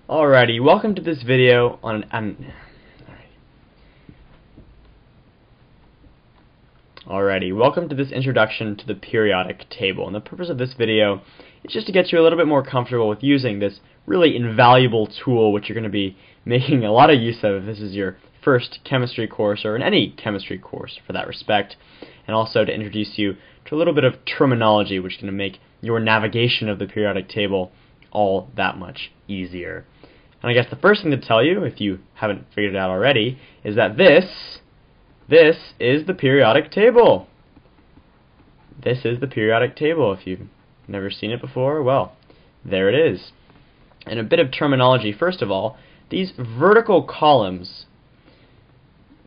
Alrighty, welcome to this video on welcome to this introduction to the periodic table. And the purpose of this video is just to get you a little bit more comfortable with using this really invaluable tool, which you're going to be making a lot of use of if this is your first chemistry course, or in any chemistry course for that respect, and also to introduce you to a little bit of terminology, which is going to make your navigation of the periodic table all that much easier. And I guess the first thing to tell you, if you haven't figured it out already, is that this is the periodic table. This is the periodic table. If you've never seen it before, well, there it is. And a bit of terminology. First of all, these vertical columns,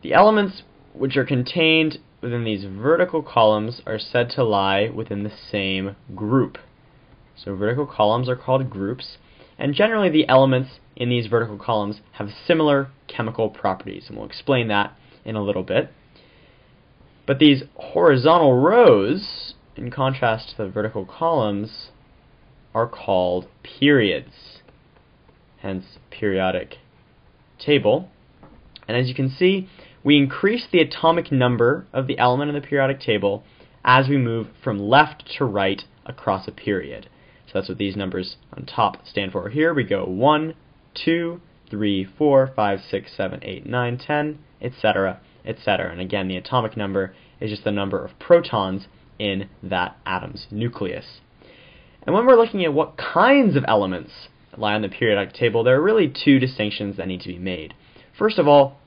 the elements which are contained within these vertical columns are said to lie within the same group. So vertical columns are called groups, and generally the elements in these vertical columns have similar chemical properties, and we'll explain that in a little bit. But these horizontal rows, in contrast to the vertical columns, are called periods, hence periodic table. And as you can see, we increase the atomic number of the element in the periodic table as we move from left to right across a period. So that's what these numbers on top stand for. Here we go 1, 2, 3, 4, 5, 6, 7, 8, 9, 10, etc., etc. And again, the atomic number is just the number of protons in that atom's nucleus. And when we're looking at what kinds of elements lie on the periodic table, there are really two distinctions that need to be made. First of all,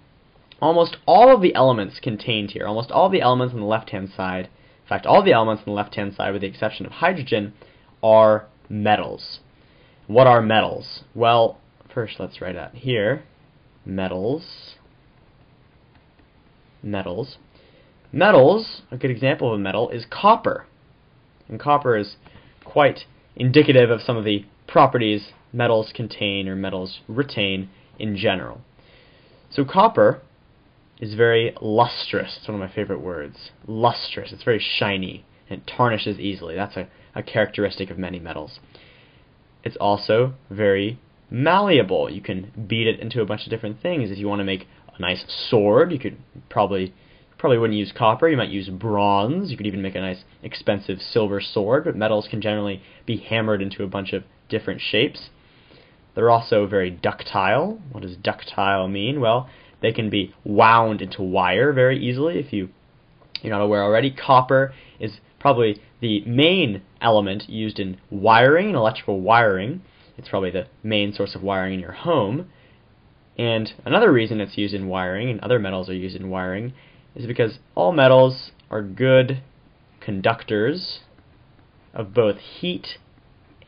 almost all of the elements contained here, almost all of the elements on the left-hand side, in fact, all the elements on the left-hand side with the exception of hydrogen, are metals. What are metals? Well, first let's write out here, metals. Metals, a good example of a metal is copper. And copper is quite indicative of some of the properties metals contain or metals retain in general. So copper is very lustrous. It's one of my favorite words. Lustrous. It's very shiny and it tarnishes easily. That's a characteristic of many metals. It's also very malleable. You can beat it into a bunch of different things. If you want to make a nice sword, you could probably wouldn't use copper. You might use bronze. You could even make a nice expensive silver sword, but metals can generally be hammered into a bunch of different shapes. They're also very ductile. What does ductile mean? Well, they can be wound into wire very easily. If you're not aware already, copper is probably the main element used in wiring, in electrical wiring. It's probably the main source of wiring in your home. And another reason it's used in wiring, and other metals are used in wiring, is because all metals are good conductors of both heat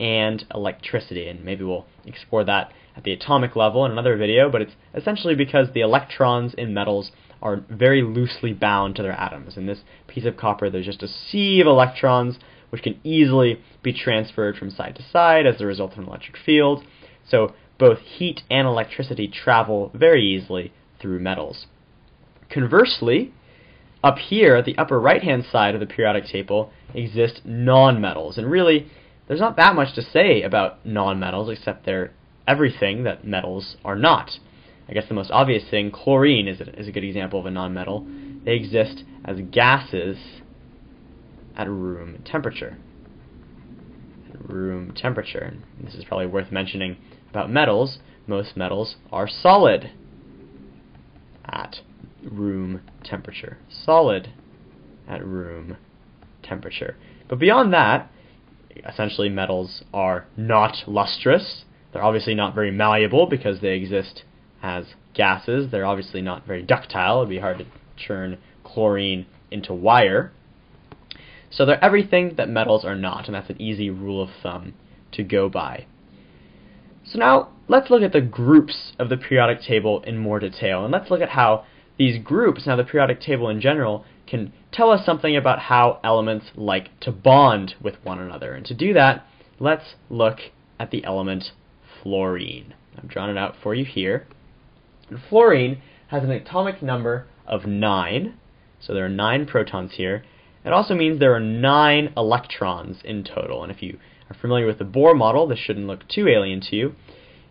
and electricity. And maybe we'll explore that at the atomic level in another video, but it's essentially because the electrons in metals are very loosely bound to their atoms. In this piece of copper, there's just a sea of electrons which can easily be transferred from side to side as a result of an electric field. So both heat and electricity travel very easily through metals. Conversely, up here at the upper right-hand side of the periodic table exist nonmetals. And really, there's not that much to say about nonmetals except they're everything that metals are not. I guess the most obvious thing, chlorine, is a good example of a nonmetal. They exist as gases at room temperature. At room temperature. And this is probably worth mentioning about metals. Most metals are solid at room temperature. Solid at room temperature. But beyond that, essentially metals are not lustrous. They're obviously not very malleable because they exist as gases. They're obviously not very ductile. It would be hard to churn chlorine into wire. So they're everything that metals are not, and that's an easy rule of thumb to go by. So now let's look at the groups of the periodic table in more detail, and let's look at how these groups, now the periodic table in general, can tell us something about how elements like to bond with one another. And to do that, let's look at the element fluorine. I've drawn it out for you here. And fluorine has an atomic number of 9, so there are 9 protons here. It also means there are 9 electrons in total, and if you are familiar with the Bohr model, this shouldn't look too alien to you.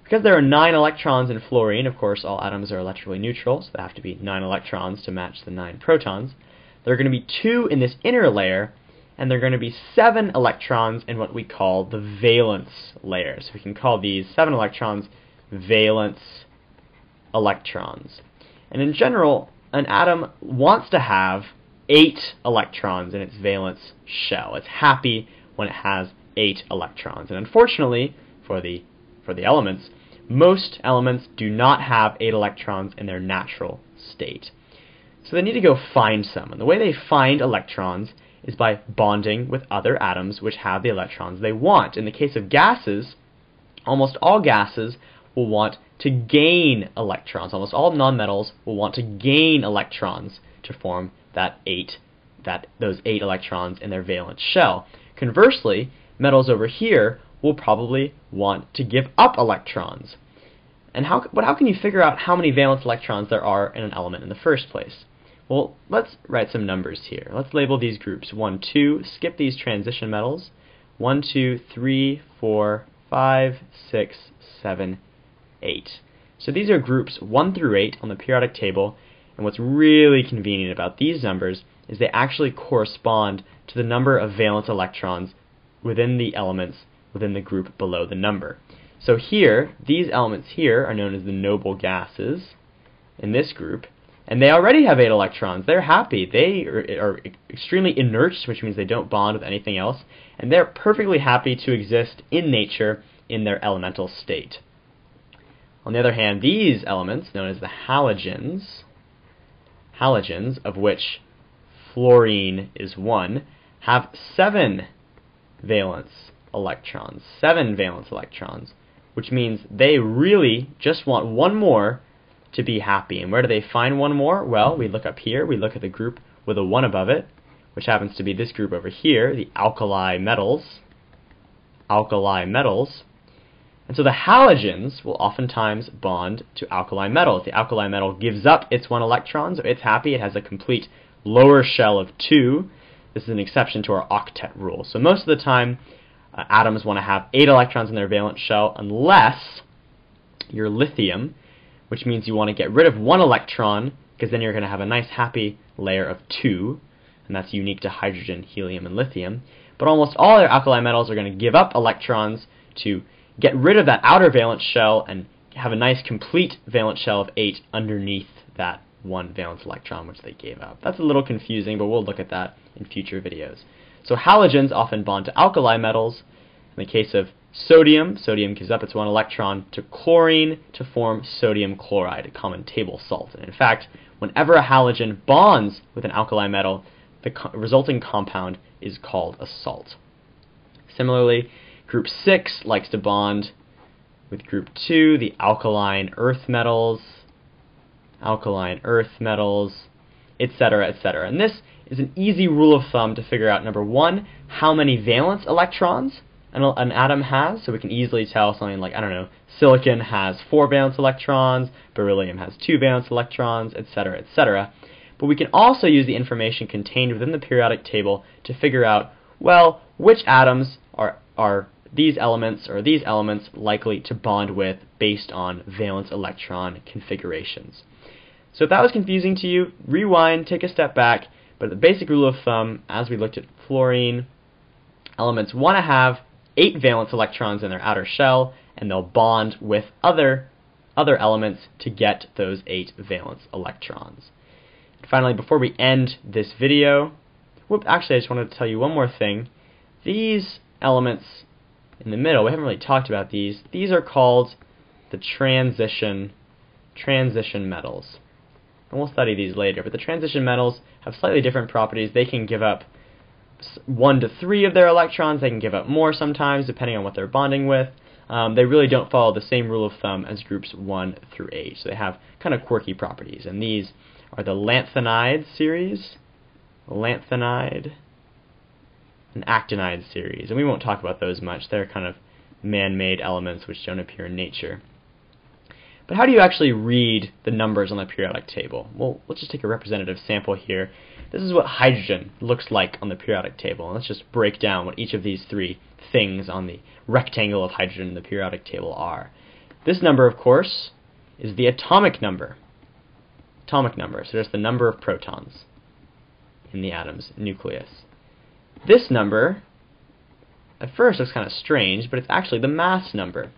Because there are 9 electrons in fluorine, of course all atoms are electrically neutral, so there have to be 9 electrons to match the 9 protons. There are going to be 2 in this inner layer, and there are going to be 7 electrons in what we call the valence layer. So we can call these 7 electrons valence electrons. And in general, an atom wants to have 8 electrons in its valence shell. It's happy when it has 8 electrons. And unfortunately, for the elements, most elements do not have 8 electrons in their natural state. So they need to go find some. And the way they find electrons is by bonding with other atoms which have the electrons they want. In the case of gases, almost all gases will want to gain electrons. Almost all nonmetals will want to gain electrons to form those 8 electrons in their valence shell. Conversely, metals over here will probably want to give up electrons. And how can you figure out how many valence electrons there are in an element in the first place? Well, let's write some numbers here. Let's label these groups 1, 2, skip these transition metals, 1, 2, 3, 4, 5, 6, 7, 8. So these are groups 1 through 8 on the periodic table, and what's really convenient about these numbers is they actually correspond to the number of valence electrons within the elements within the group below the number. So here, these elements here are known as the noble gases in this group, and they already have 8 electrons. They're happy. They are extremely inert, which means they don't bond with anything else, and they're perfectly happy to exist in nature in their elemental state. On the other hand, these elements, known as the halogens, of which fluorine is 1, have 7 valence electrons, which means they really just want one more to be happy. And where do they find one more? Well, we look up here, we look at the group with a 1 above it, which happens to be this group over here, the alkali metals. And so the halogens will oftentimes bond to alkali metals. The alkali metal gives up its 1 electron, so it's happy. It has a complete lower shell of 2. This is an exception to our octet rule. So most of the time, atoms want to have 8 electrons in their valence shell unless you're lithium, which means you want to get rid of 1 electron, because then you're going to have a nice happy layer of 2, and that's unique to hydrogen, helium, and lithium. But almost all other alkali metals are going to give up electrons to get rid of that outer valence shell and have a nice complete valence shell of 8 underneath that 1 valence electron which they gave up. That's a little confusing, but we'll look at that in future videos. So halogens often bond to alkali metals. In the case of sodium gives up its 1 electron to chlorine to form sodium chloride, a common table salt. And in fact, whenever a halogen bonds with an alkali metal, the resulting compound is called a salt. Similarly, group 6 likes to bond with group 2, the alkaline earth metals, etc., etc. And this is an easy rule of thumb to figure out, number 1, how many valence electrons an atom has. So we can easily tell something like, I don't know, silicon has 4 valence electrons, beryllium has 2 valence electrons, etc., etc. But we can also use the information contained within the periodic table to figure out, well, which atoms are these elements likely to bond with based on valence electron configurations. So if that was confusing to you, rewind, take a step back, but the basic rule of thumb, as we looked at fluorine, elements want to have 8 valence electrons in their outer shell, and they'll bond with other elements to get those 8 valence electrons. And finally, before we end this video, actually I just wanted to tell you one more thing. These elements in the middle, we haven't really talked about these. These are called the transition metals. And we'll study these later, but the transition metals have slightly different properties. They can give up 1 to 3 of their electrons. They can give up more sometimes, depending on what they're bonding with. They really don't follow the same rule of thumb as groups 1 through 8. So they have kind of quirky properties. And these are the lanthanide series, and actinide series. And we won't talk about those much. They're kind of man-made elements which don't appear in nature. But how do you actually read the numbers on the periodic table? Well, let's just take a representative sample here. This is what hydrogen looks like on the periodic table. And let's just break down what each of these 3 things on the rectangle of hydrogen in the periodic table are. This number, of course, is the atomic number. Atomic number, so there's the number of protons in the atom's nucleus. This number, at first, looks kind of strange, but it's actually the mass number.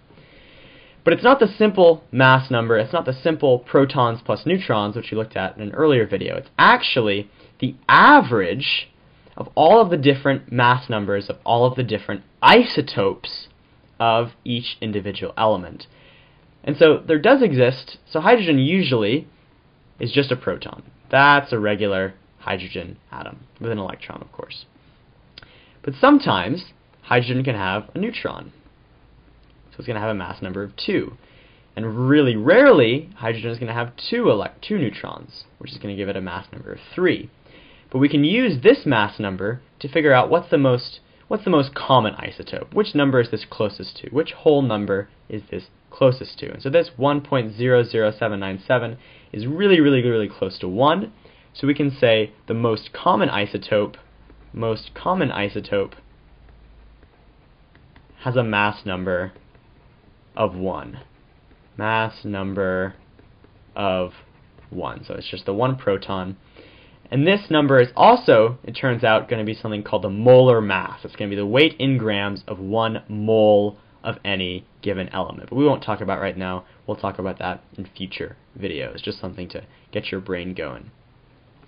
But it's not the simple mass number, it's not the simple protons plus neutrons, which we looked at in an earlier video. It's actually the average of all of the different mass numbers of all of the different isotopes of each individual element. And so there does exist, so hydrogen usually is just a proton. That's a regular hydrogen atom, with an electron, of course. But sometimes hydrogen can have a neutron. So it's going to have a mass number of 2. And really rarely, hydrogen is going to have two neutrons, which is going to give it a mass number of 3. But we can use this mass number to figure out what's the most common isotope. Which number is this closest to? Which whole number is this closest to? And so this 1.00797 is really close to 1. So we can say the most common isotope has a mass number of 1. Mass number of 1. So it's just the one proton. And this number is also, it turns out, going to be something called the molar mass. It's going to be the weight in grams of 1 mole of any given element. But we won't talk about right now. We'll talk about that in future videos. Just something to get your brain going.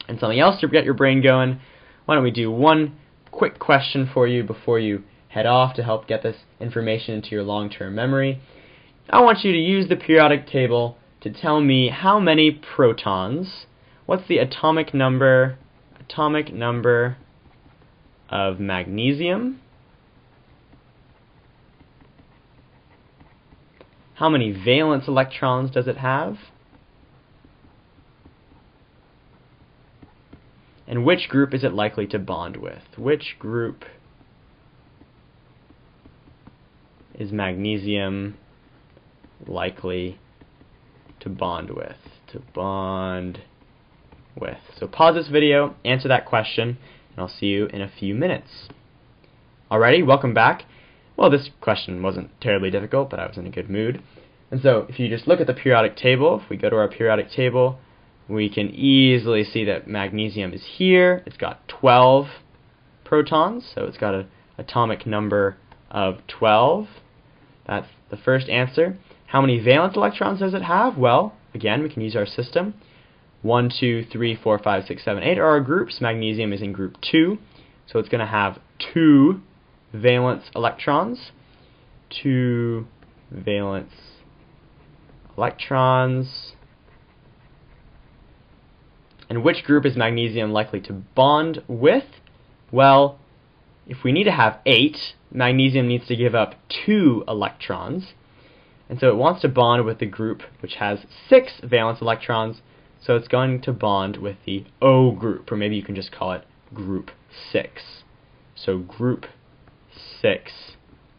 And something else to get your brain going, why don't we do one quick question for you before you head off to help get this information into your long-term memory. I want you to use the periodic table to tell me how many protons, what's the atomic number of magnesium, how many valence electrons does it have, and which group is it likely to bond with? Which group is magnesium likely to bond with? So pause this video, answer that question, and I'll see you in a few minutes. Alrighty, welcome back. Well, this question wasn't terribly difficult, but I was in a good mood. And so if you just look at the periodic table, if we go to our periodic table, we can easily see that magnesium is here. It's got 12 protons, so it's got an atomic number of 12. That's the first answer. How many valence electrons does it have? Well, again, we can use our system. 1, 2, 3, 4, 5, 6, 7, 8 are our groups. Magnesium is in group 2, so it's going to have 2 valence electrons. 2 valence electrons. And which group is magnesium likely to bond with? Well, if we need to have 8, magnesium needs to give up 2 electrons. And so it wants to bond with the group which has 6 valence electrons, so it's going to bond with the O group, or maybe you can just call it group 6. So group 6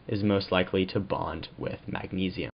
is most likely to bond with magnesium.